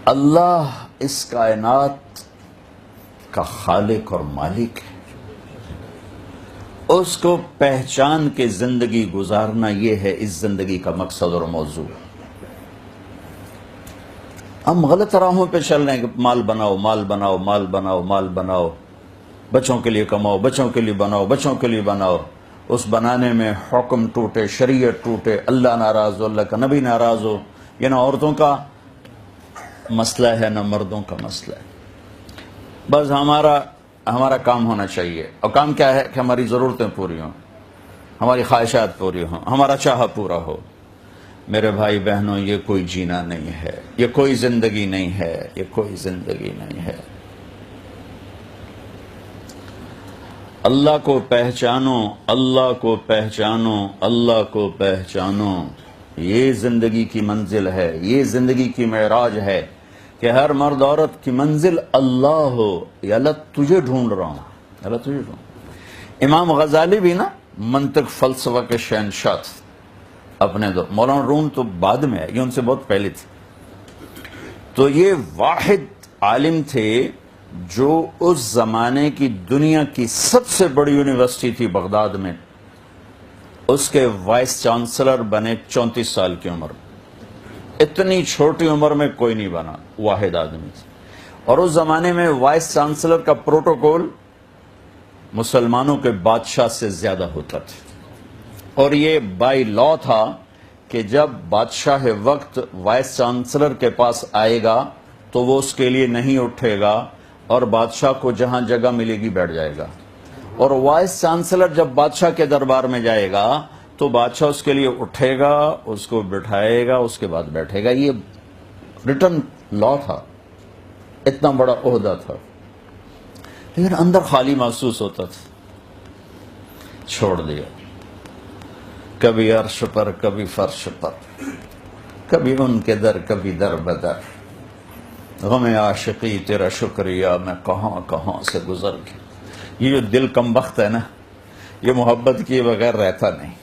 اللہ اس کائنات کا خالق اور مالک ہے. اس کو پہچان کے زندگی گزارنا یہ ہے اس زندگی کا مقصد اور موضوع. ہم غلط راہوں پہ چل رہے ہیں کہ مال بناؤ مال بناؤ مال بناؤ مال بناؤ، بچوں کے لیے کماؤ، بچوں کے لیے بناؤ، بچوں کے لیے بناؤ. اس بنانے میں حکم ٹوٹے، شریعت ٹوٹے، اللہ ناراض ہو، اللہ کا نبی ناراض ہو. یہ نہ عورتوں کا مسئلہ ہے نہ مردوں کا مسئلہ ہے. بس ہمارا کام ہونا چاہیے. اور کام کیا ہے کہ ہماری ضرورتیں پوری ہوں، ہماری خواہشات پوری ہوں، ہمارا چاہا پورا ہو. میرے بھائی بہنوں، یہ کوئی جینا نہیں ہے، یہ کوئی زندگی نہیں ہے، یہ کوئی زندگی نہیں ہے. اللہ کو پہچانو، اللہ کو پہچانو، اللہ کو پہچانو. یہ زندگی کی منزل ہے، یہ زندگی کی معراج ہے کہ ہر مرد عورت کی منزل اللہ ہو. یا اللہ تجھے ڈھونڈ رہا ہوں، اللہ تجھے ڈھونڈ. امام غزالی بھی نا منطق فلسفہ کے شہنشاہ تھے اپنے دور. مولانا روم تو بعد میں ہے، یہ ان سے بہت پہلے تھے. تو یہ واحد عالم تھے جو اس زمانے کی دنیا کی سب سے بڑی یونیورسٹی تھی بغداد میں، اس کے وائس چانسلر بنے 34 سال کی عمر. اتنی چھوٹی عمر میں کوئی نہیں بنا، واحد آدمی تھے. اور اس زمانے میں وائس چانسلر کا پروٹوکول مسلمانوں کے بادشاہ سے زیادہ ہوتا تھا. اور یہ بائی لا تھا کہ جب بادشاہ وقت وائس چانسلر کے پاس آئے گا تو وہ اس کے لیے نہیں اٹھے گا اور بادشاہ کو جہاں جگہ ملے گی بیٹھ جائے گا. اور وائس چانسلر جب بادشاہ کے دربار میں جائے گا تو بادشاہ اس کے لیے اٹھے گا، اس کو بٹھائے گا، اس کے بعد بیٹھے گا. یہ ریٹن لا تھا، اتنا بڑا عہدہ تھا. لیکن اندر خالی محسوس ہوتا تھا. چھوڑ دیا. کبھی عرش پر، کبھی فرش پر، کبھی ان کے در، کبھی در بدر. غم عاشقی تیرا شکریہ میں کہاں کہاں سے گزر گیا. یہ جو دل کم بخت ہے نا، یہ محبت کیے بغیر رہتا نہیں.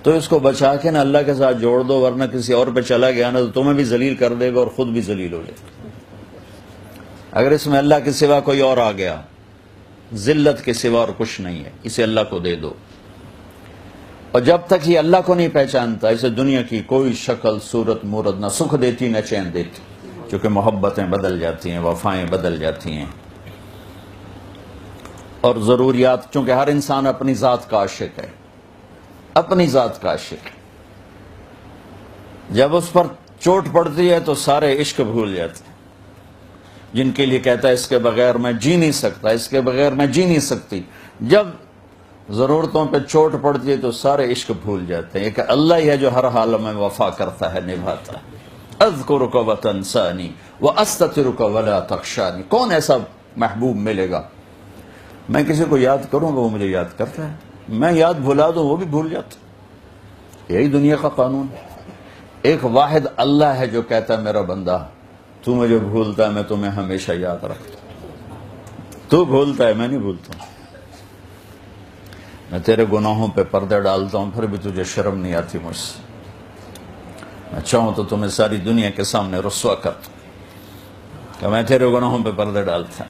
تو اس کو بچا کے نا اللہ کے ساتھ جوڑ دو، ورنہ کسی اور پہ چلا گیا نا تو تمہیں بھی ذلیل کر دے گا اور خود بھی ذلیل ہو جائے گا. اگر اس میں اللہ کے سوا کوئی اور آ گیا، ذلت کے سوا اور کچھ نہیں ہے، اسے اللہ کو دے دو. اور جب تک یہ اللہ کو نہیں پہچانتا، اسے دنیا کی کوئی شکل صورت مورت نہ سکھ دیتی نہ چین دیتی. کیونکہ محبتیں بدل جاتی ہیں، وفائیں بدل جاتی ہیں، اور ضروریات. چونکہ ہر انسان اپنی ذات کا عاشق ہے، اپنی ذات کا عاشق ہے. جب اس پر چوٹ پڑتی ہے تو سارے عشق بھول جاتے ہیں. جن کے لیے کہتا ہے اس کے بغیر میں جی نہیں سکتا، اس کے بغیر میں جی نہیں سکتی، جب ضرورتوں پہ چوٹ پڑتی ہے تو سارے عشق بھول جاتے ہیں. کہ اللہ ہی ہے جو ہر حال میں وفا کرتا ہے، نبھاتا ہے. اذکرک وتنسانی واستترک ولا تخشانی. کون ایسا محبوب ملے گا؟ میں کسی کو یاد کروں گا وہ مجھے یاد کرتا ہے، میں یاد بھلا دوں وہ بھی بھول جاتا. یہی دنیا کا قانون ہے. ایک واحد اللہ ہے جو کہتا ہے میرا بندہ تو مجھے بھولتا ہے، میں تمہیں ہمیشہ یاد رکھتا ہوں. تو بھولتا ہے، میں نہیں بھولتا ہوں. میں تیرے گناہوں پہ پردے ڈالتا ہوں پھر بھی تجھے شرم نہیں آتی مجھ سے. میں چاہوں تو تمہیں ساری دنیا کے سامنے رسوا کرتا کہ میں تیرے گناہوں پہ پردے ڈالتا.